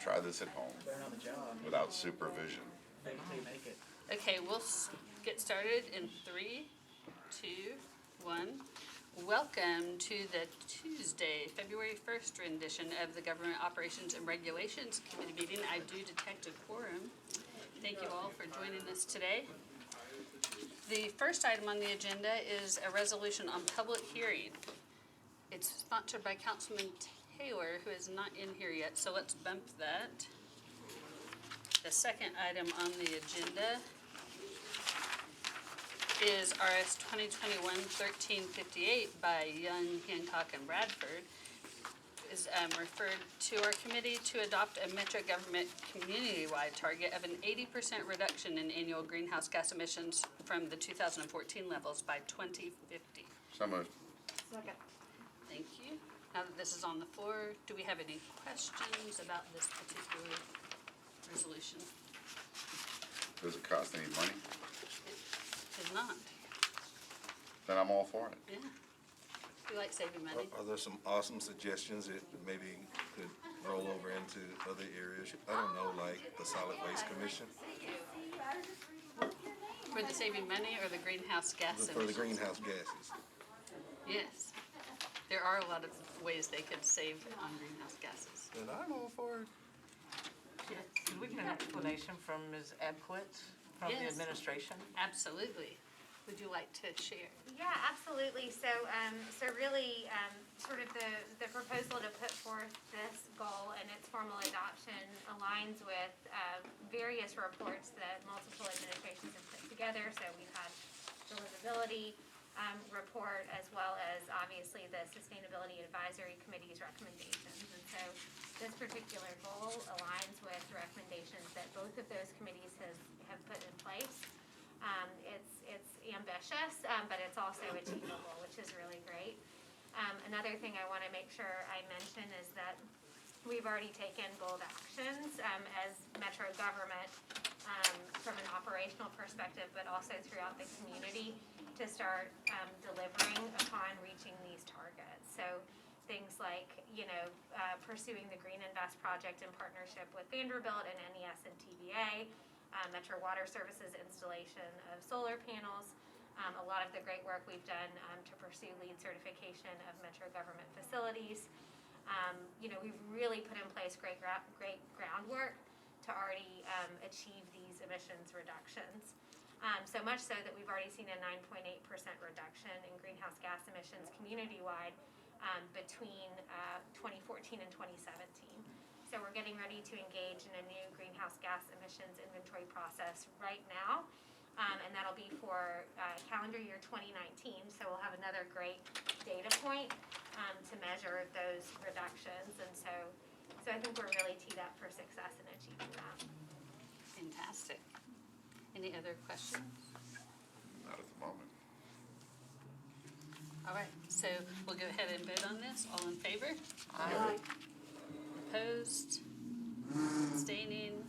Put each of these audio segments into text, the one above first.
try this at home Learn on the job. without supervision. Fake till you make it. Okay, we'll get started in 3, 2, 1. Welcome to the Tuesday, February 1st rendition of the Government Operations and Regulations Committee meeting. I do detect a quorum. Thank you all for joining us today. The first item on the agenda is a resolution on public hearing. It's sponsored by Councilman Taylor, who is not in here yet, so let's bump that. The second item on the agenda is RS 2021-1358 by Young, Hancock, and Bradford. Is referred to our committee to adopt a Metro government community-wide target of an 80% reduction in annual greenhouse gas emissions from the 2014 levels by 2050. So moved. Second. Thank you. Now that this is on the floor, do we have any questions about this particular resolution? Does it cost any money? It is not. Then I'm all for it. Yeah. We like saving money. Are there some awesome suggestions that maybe could roll over into other areas? I don't know, like the Solid Waste Commission For the saving money or the greenhouse gas emissions? for the greenhouse gases. Yes. There are a lot of ways they could save on greenhouse gases. And I'm all for it. Could we get an explanation from Ms. Abquit from the Yes. administration? Absolutely. Would you like to share? Yeah, absolutely. So really, sort of the proposal to put forth this goal and its formal adoption aligns with various reports that multiple administrations have put together. So we've had the livability report, as well as obviously the Sustainability Advisory Committee's recommendations. And so this particular goal aligns with the recommendations that both of those committees have put in place. It's ambitious, but it's also achievable, which is really great. Another thing I want to make sure I mention is that we've already taken bold actions as Metro government from an operational perspective, but also throughout the community to start delivering upon reaching these targets. So things like, pursuing the Green Invest project in partnership with Vanderbilt and NES and TVA, Metro Water Services installation of solar panels, a lot of the great work we've done to pursue LEED certification of Metro government facilities. We've really put in place great groundwork to already achieve these emissions reductions. So much so that we've already seen a 9.8% reduction in greenhouse gas emissions community-wide between 2014 and 2017. So we're getting ready to engage in a new greenhouse gas emissions inventory process right now, and that'll be for calendar year 2019. So we'll have another great data point to measure those reductions, and so I think we're really teed up for success in achieving that. Fantastic. Any other questions? Not at the moment. All right, so we'll go ahead and vote on this. All in favor? Aye. Opposed? Abstaining?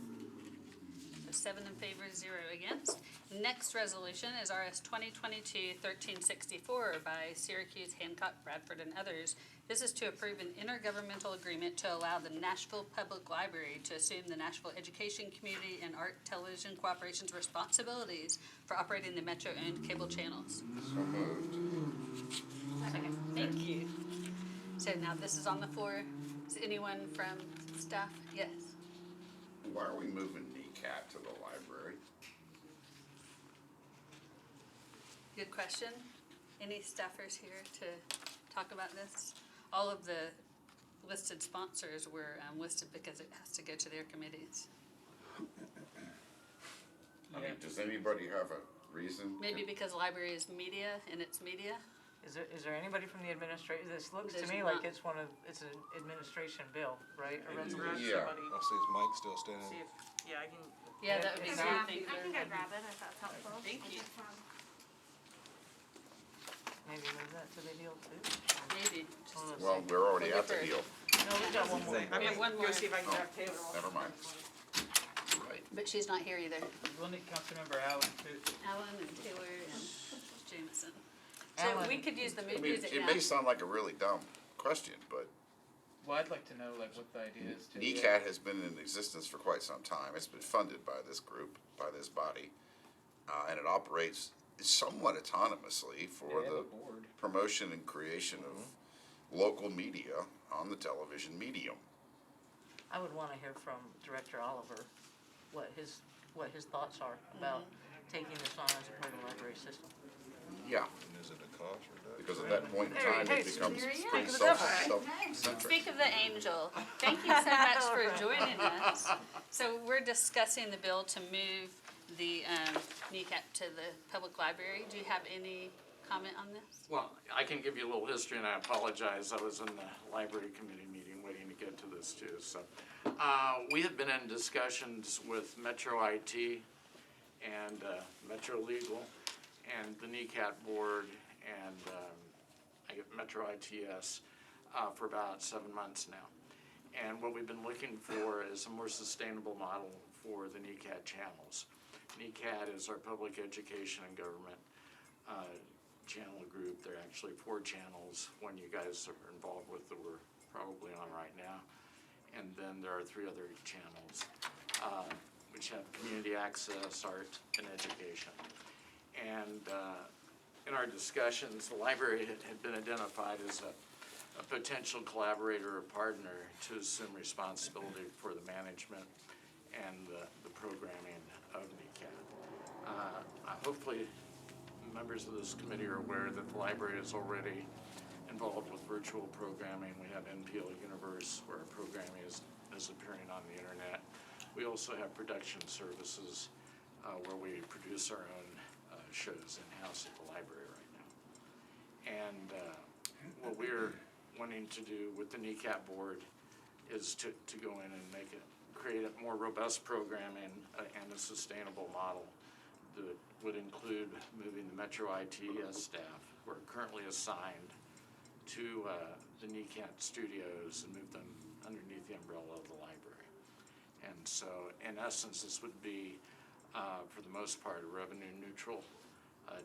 So 7 in favor, 0 against. Next resolution is RS 2022-1364 by Syracuse, Hancock, Bradford, and others. This is to approve an intergovernmental agreement to allow the Nashville Public Library to assume the Nashville education, community, and art television cooperation's responsibilities for operating the Metro-owned cable channels. So moved. Second. Thank you. So now this is on the floor. Is anyone from staff? Yes. Why are we moving Kneecap to the library? Good question. Any staffers here to talk about this? All of the listed sponsors were listed because it has to go to their committees. I mean, does anybody have a reason? Maybe because library is media and it's media. Is there anybody from the administration? This looks to There's me not. like it's it's an administration bill, right? A resolution. Yeah. I'll see, is Mike still standing? See if, yeah, I can. Yeah, that would be It's great. not- Thank you. I think I'd grab it if that's helpful. Thank you. Maybe move that to the deal too. Maybe. Well, let's Well, see. we're already We'll at the get deal. No, we've got one more. We have one more, Go see if I can grab Taylor. Never mind. Right. but she's not here either. Wasn't it Councilmember Allen too? Allen and Taylor and Jameson. So Allen. we could use the I mean, music it now. may sound like a really dumb question, but Well, I'd like to know like what the idea is too. NECAT has been in existence for quite some time. It's been funded by this group, by this body, and it operates somewhat autonomously for They have the a board. promotion and creation of local media on the television medium. I would wanna hear from Director Oliver, what his thoughts are about taking this on as a part of the library system. Yeah, And is it a cost reduction? because at that point in Hey, time, hey, it becomes there he pretty is. self-centric. Speak of the angel. Thank you so much for joining us. So we're discussing the bill to move the kneecap to the public library. Do you have any comment on this? Well, I can give you a little history, and I apologize, I was in the library committee meeting waiting to get to this too, so. We have been in discussions with Metro IT and Metro Legal and the NECAT board and I get Metro ITS for about 7 months now. And what we've been looking for is a more sustainable model for the NECAT channels. NECAT is our public education and government channel group. There are actually 4 channels, one you guys are involved with that we're probably on right now. And then there are 3 other channels, which have community access, art, and education. And in our discussions, the library had been identified as a potential collaborator or partner to assume responsibility for the management and the programming of NECAT. Hopefully, members of this committee are aware that the library is already involved with virtual programming. We have NPL Universe, where our programming is appearing on the internet. We also have production services where we produce our own shows in-house at the library right now. And what we're wanting to do with the NECAP board is to go in and create a more robust programming and a sustainable model that would include moving the Metro ITS staff, who are currently assigned to the Kneecap Studios, and move them underneath the umbrella of the library. And so, in essence, this would be, for the most part, a revenue neutral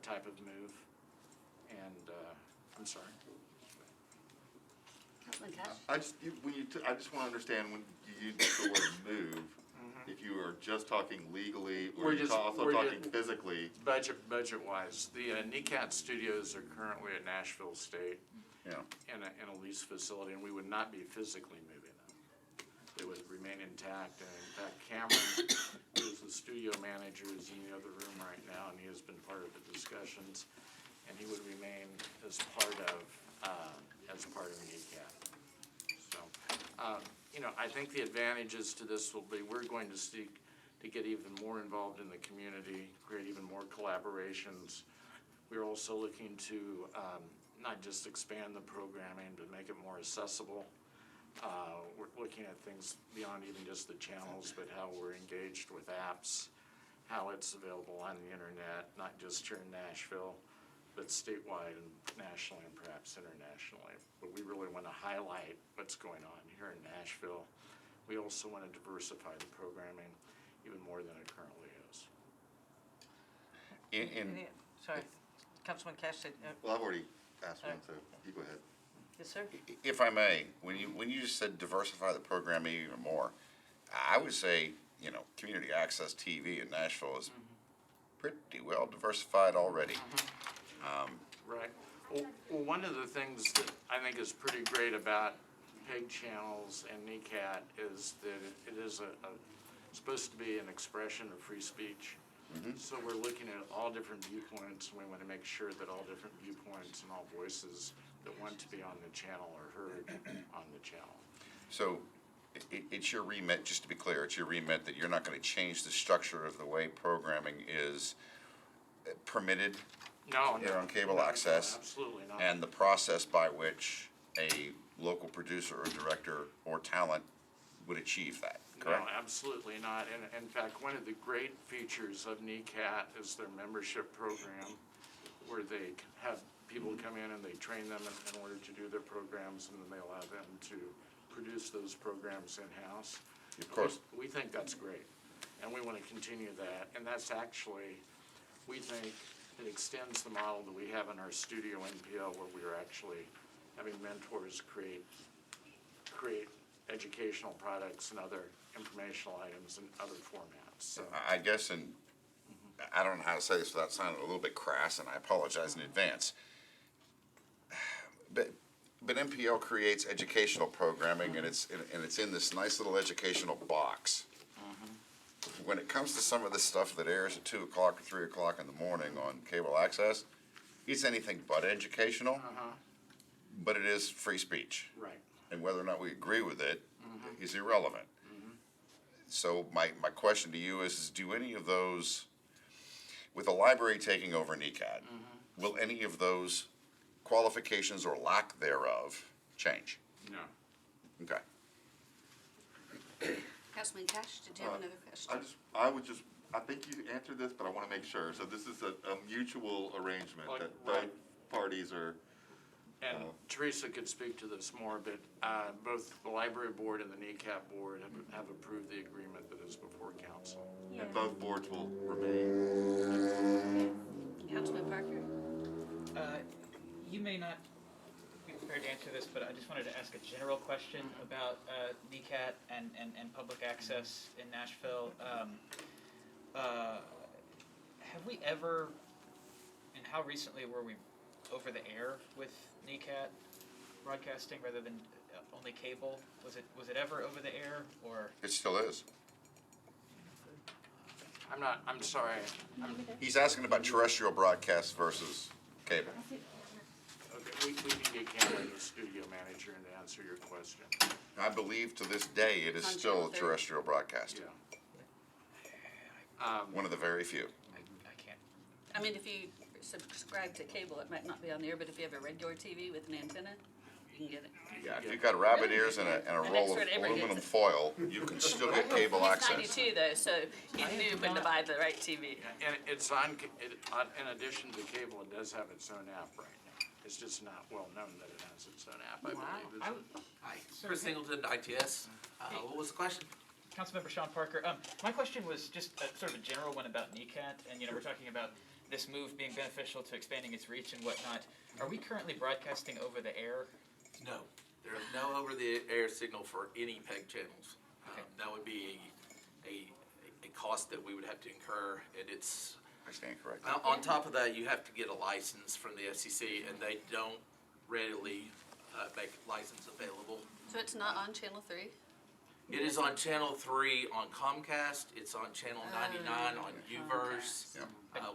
type of move. And, I'm sorry. Councilman Cash? I just want to understand when you use the word move, if you are just talking legally or We're also we're talking physically. Budget-wise, the Kneecap Studios are currently at Nashville State Yeah. in a lease facility, and we would not be physically moving them. They would remain intact, and in fact, Cameron, who is the studio manager, is in the other room right now, and he has been part of the discussions, and he would remain as part of Kneecap. So, I think the advantages to this will be, we're going to seek to get even more involved in the community, create even more collaborations. We're also looking to not just expand the programming, but make it more accessible. We're looking at things beyond even just the channels, but how we're engaged with apps, how it's available on the internet, not just here in Nashville, but statewide and nationally and perhaps internationally. But we really want to highlight what's going on here in Nashville. We also want to diversify the programming even more than it currently is. Sorry, Councilman Cash said, Well, I've already asked one, so you go ahead. yes, sir? If I may, when you just said diversify the programming even more, I would say, community access TV in Nashville is pretty well diversified already. Right. Well, one of the things that I think is pretty great about PEG channels and NECAT is that it is supposed to be an expression of free speech. So we're looking at all different viewpoints, and we want to make sure that all different viewpoints and all voices that want to be on the channel are heard on the channel. So it's your remit, just to be clear, it's your remit that you're not going to change the structure of the way programming is permitted No, here no. on cable no, access, Absolutely not. and the process by which a local producer or director or talent would achieve that, correct? No, absolutely not. And in fact, one of the great features of NECAT is their membership program, where they have people come in and they train them in order to do their programs, and then they allow them to produce those programs in-house. Of course. We think that's great, and we want to continue that. And that's actually, we think, it extends the model that we have in our studio NPL, where we are actually having mentors create create educational products and other informational items in other formats, so. I guess, and I don't know how to say this without sounding a little bit crass, and I apologize in advance. But MPL creates educational programming, and it's in this nice little educational box. When it comes to some of the stuff that airs at 2 o'clock or 3 o'clock in the morning on cable access, it's anything but educational, but it is free speech. Right. And whether or not we agree with it is irrelevant. So my question to you is do any of those, with the library taking over Kneecap, will any of those qualifications or lack thereof change? No. Okay. Councilman Cash, did you have another question? I think you answered this, but I wanna make sure. So this is a mutual arrangement Like, that right. both parties are, And Teresa could speak to this more, but both the library board and the Kneecap board have approved the agreement that is before council. and both boards will remain. Councilman Parker? You may not be prepared to answer this, but I just wanted to ask a general question about Kneecap and public access in Nashville. Have we ever, and how recently were we over the air with Kneecap broadcasting rather than only cable? Was it ever over the air, or? It still is. I'm sorry. He's asking about terrestrial broadcasts versus cable. Okay, we need to get Cameron, the studio manager, and to answer your question. I believe to this day it is On still Channel a 3? terrestrial broadcast. Yeah. One of the very few. I can't. I mean, if you subscribe to cable, it might not be on the air, but if you have a regular TV with an antenna, you can get it. Yeah, if you've got rabbit ears and a My roll next of door neighbor gets aluminum it. foil, you can still get cable He's access. 92 though, so he knew when to buy the right TV. And it's on, in addition to cable, it does have its own app right now. It's just not well known that it has its own app, I believe. Hi, Chris Singleton, ITS. What was the question? Councilmember Sean Parker, my question was just sort of a general one about Kneecap, and we're talking about this move being beneficial to expanding its reach and whatnot. Are we currently broadcasting over the air? No, there is no over-the-air signal for any PEG channels. That would be a cost that we would have to incur, and it's, I stand corrected. on top of that, you have to get a license from the FCC, and they don't readily make a license available. So it's not on Channel 3? It is on Channel 3 on Comcast, it's on Channel 99 on UVerse.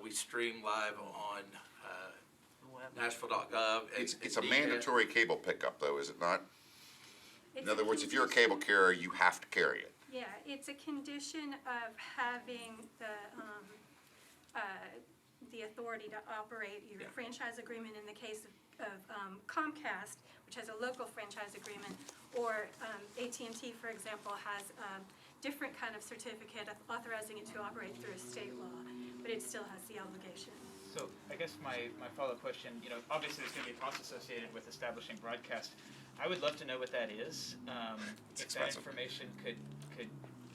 We stream live on Nashville.gov. It's a mandatory cable pickup though, is it not? In other words, if you're a cable carrier, you have to carry it. Yeah, it's a condition of having the authority to operate your franchise agreement in the case of Comcast, which has a local franchise agreement, or AT&T, for example, has a different kind of certificate authorizing it to operate through a state law, but it still has the obligation. So I guess my follow-up question, obviously there's going to be a cost associated with establishing broadcast. I would love to know what that is. It's if that expensive. information could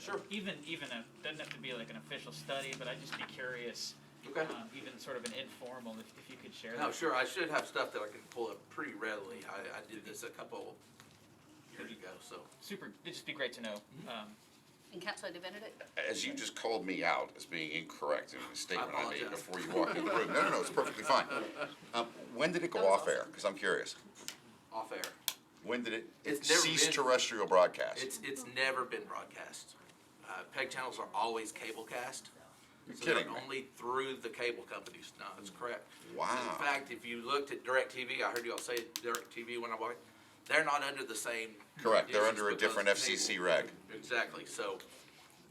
Sure. even doesn't have to be like an official study, but I'd just be curious. Okay. Even sort of an informal, if you could share that. No, sure, I should have stuff that I can pull up pretty readily. I did this a couple years ago, so. Super, it'd just be great to know. And Councilman Benedict? As you just called me out as being incorrect in the statement I made apologize. before you walked in the room. No, it's perfectly fine. When did it go off air? Because I'm curious. Off air. When did it It's never cease been- terrestrial broadcast? It's never been broadcast. PEG channels are always cable cast. You're So they're kidding me. only through the cable companies. No, that's correct. Wow. In fact, if you looked at DirecTV, I heard you all say DirecTV when I walked, they're not under the same. Correct, they're conditions under a because different of FCC cable. reg. Exactly, so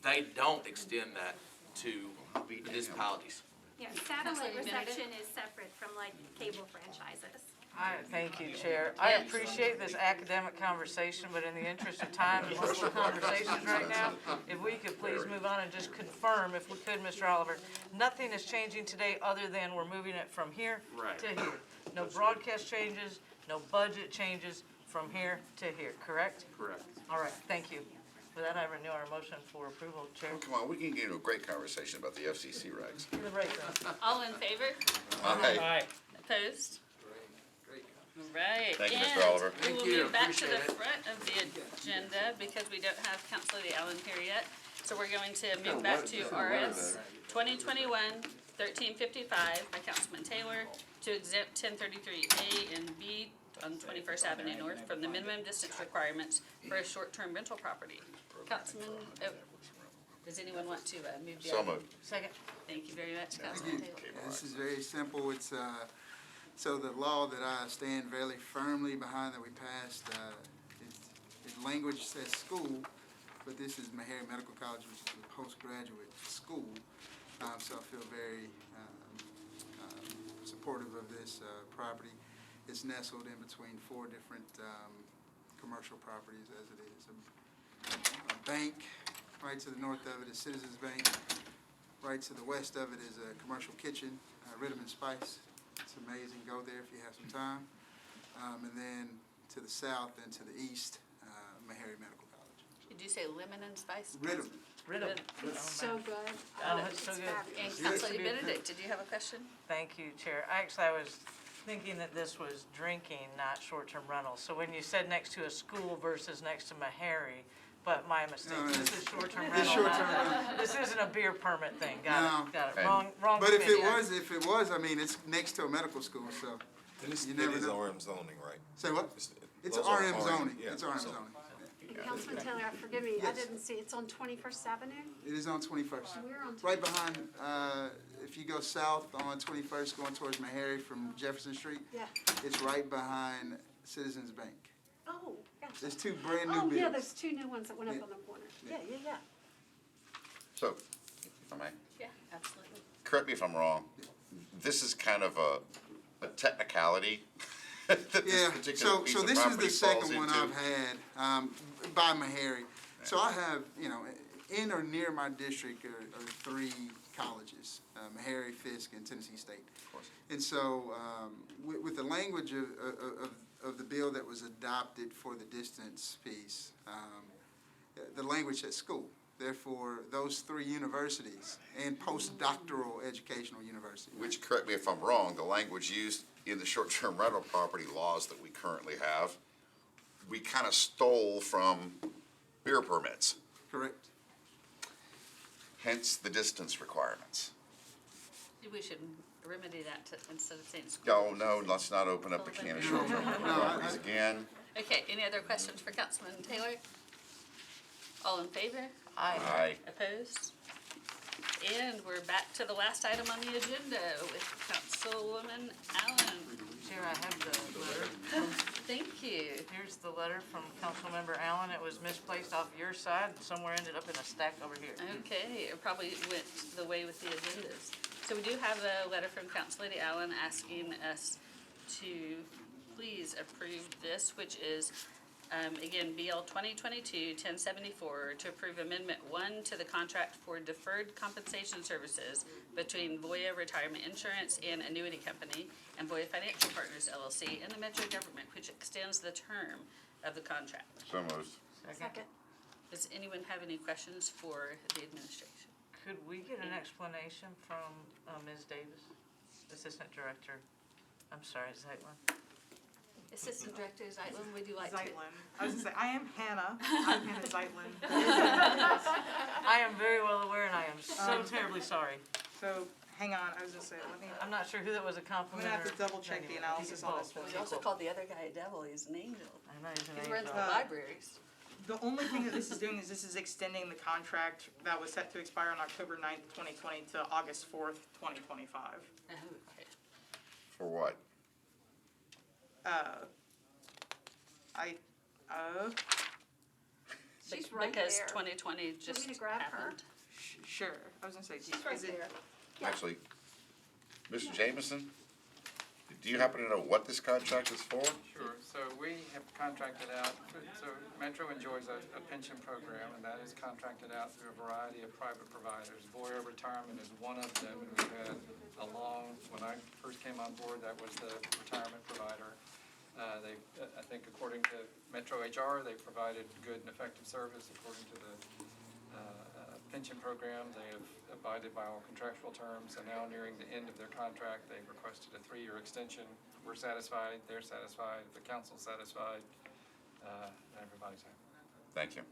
they don't extend that to municipalities. Yeah, satellite Councilor Benedict? reception is separate from like cable franchises. Thank you, Chair. I appreciate this academic conversation, but in the interest of time and multiple conversations right now, if we could please move on and just confirm, if we could, Mr. Oliver, nothing is changing today other than we're moving it from here Right. to here. No broadcast changes, no budget changes from here to here, correct? Correct. All right, thank you. With that, I renew our motion for approval, Chair. Oh, come on, we can get into a great conversation about the FCC regs. To the right, then. All in favor? Hey, Hi. Opposed? right. Thank you, Mr. And Oliver. we will Thank you, move back to the appreciate it. front of the agenda because we don't have Council Lady Allen here yet. So we're going to move back to RS 2021-1355 by Councilman Taylor to exempt 1033A and B on 21st Avenue North from the minimum distance requirements for a short-term rental property. Councilman, does anyone want to move the So item? moved. Second. Thank you very much, Councilman Taylor. This is very simple. It's, so the law that I stand very firmly behind that we passed, its language says school, but this is Meharry Medical College, which is a postgraduate school. So I feel very supportive of this property. It's nestled in between 4 different commercial properties as it is. A bank, right to the north of it is Citizens Bank. Right to the west of it is a commercial kitchen, Rhythm and Spice. It's amazing. Go there if you have some time. And then to the south and to the east, Meharry Medical College. Did you say lemon and spice? Rhythm. Rhythm. It's so good. Oh, it's so good. And It's Council to Lady be a- Benedict, did you have a question? Thank you, Chair. Actually, I was thinking that this was drinking, not short-term rentals. So when you said next to a school versus next to Meharry, but my mistake, No, this it's- is short-term it's rental. short-term not- This isn't a beer permit thing. Got it, got it. And- Wrong But if committee. it was, I mean, it's next to a medical school, so. And it's, You it never is know. RM zoning, right? Say what? It's those are RM zoning. yeah, It's RM so- zoning. Councilman Taylor, forgive me, I Yes. didn't see, it's on 21st Avenue? It is on 21st. We're on Right behind, if you go south on 21st going towards Meharry from Jefferson Street, Yeah. it's right behind Citizens Bank. Oh, gotcha. There's 2 brand new Oh, builds. yeah, there's 2 new ones that went up Yeah. on the corner. Yeah. So, if I may, Yeah, absolutely. correct me if I'm wrong, this is kind of a technicality that this Yeah, particular piece so of this is property the falls second one into. I've had, by Meharry. So I have, in or near my district are 3 colleges, Meharry, Fisk, and Tennessee State. Of course. And so, with the language of the bill that was adopted for the distance piece, the language says school. Therefore, those 3 universities and postdoctoral educational universities. Which, correct me if I'm wrong, the language used in the short-term rental property laws that we currently have, we kind of stole from beer permits, Correct. hence the distance requirements. We should remedy that instead of saying school. Oh, no, let's not open up a can of short-term rental properties again. Okay, any other questions for Councilman Taylor? All in favor? Aye. Opposed? And we're back to the last item on the agenda with Councilwoman Allen. Chair, I have the letter. Thank you. Here's the letter from Councilmember Allen. It was misplaced off your side and somewhere ended up in a stack over here. Okay, it probably went the way with the agendas. So we do have a letter from Council Lady Allen asking us to please approve this, which is, again, BL 2022-1074, to approve Amendment 1 to the contract for deferred compensation services between Voya Retirement Insurance and Annuity Company and Voya Financial Partners LLC and the Metro government, which extends the term of the contract. So moved. Second. Does anyone have any questions for the administration? Could we get an explanation from Ms. Davis, Assistant Director? I'm sorry, Zeitlin. Assistant Director Zeitlin, would you like to? Zeitlin. I was gonna say, I am Hannah. I'm Hannah Zeitlin. I am very well aware and I am so terribly sorry. So, hang on, I was gonna say, let me, I'm not sure who that was a I'm compliment gonna have or. to double check the Anyway, analysis on this both. one. We also called the other guy a devil, he's an angel. I know he's an He runs angel. the libraries. The only thing that this is doing is this is extending the contract that was set to expire on October 9th, 2020 to August 4th, 2025. Oh, okay. For what? She's right Because there. 2020 just me to grab her? happened. Sure, I was gonna say, She's right is it, there. Actually, Mr. Jameson, do you happen to know what this contract is for? Sure, so we have contracted out, so Metro enjoys a pension program, and that is contracted out through a variety of private providers. Voya Retirement is one of them, and we've had a long, when I first came on board, that was the retirement provider. I think according to Metro HR, they provided good and effective service according to the pension program. They have abided by all contractual terms, and now nearing the end of their contract, they've requested a 3-year extension. We're satisfied, they're satisfied, the council's satisfied, everybody's happy. Thank you.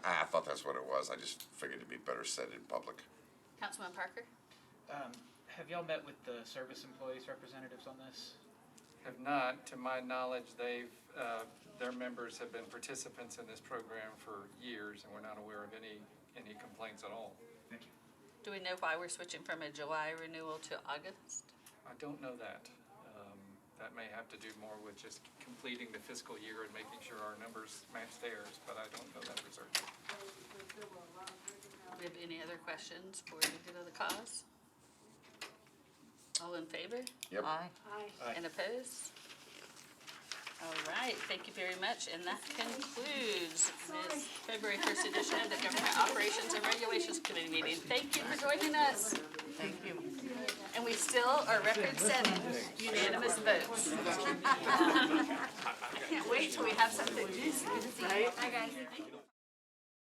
I thought that's what it was. I just figured it'd be better said in public. Councilman Parker? Have y'all met with the service employees representatives on this? Have not, to my knowledge, their members have been participants in this program for years, and we're not aware of any complaints at all. Thank you. Do we know why we're switching from a July renewal to August? I don't know that. That may have to do more with just completing the fiscal year and making sure our numbers match theirs, but I don't know that for certain. Do we have any other questions for the good of the cause? All in favor? Yep. Aye. And opposed? All right, thank you very much, and that concludes this February 1st edition of the Government Operations and Regulations Committee meeting. Thank you for joining us. Thank you. And we still are record-setting unanimous votes. I can't wait till we have something juicy. Right? Hi, guys.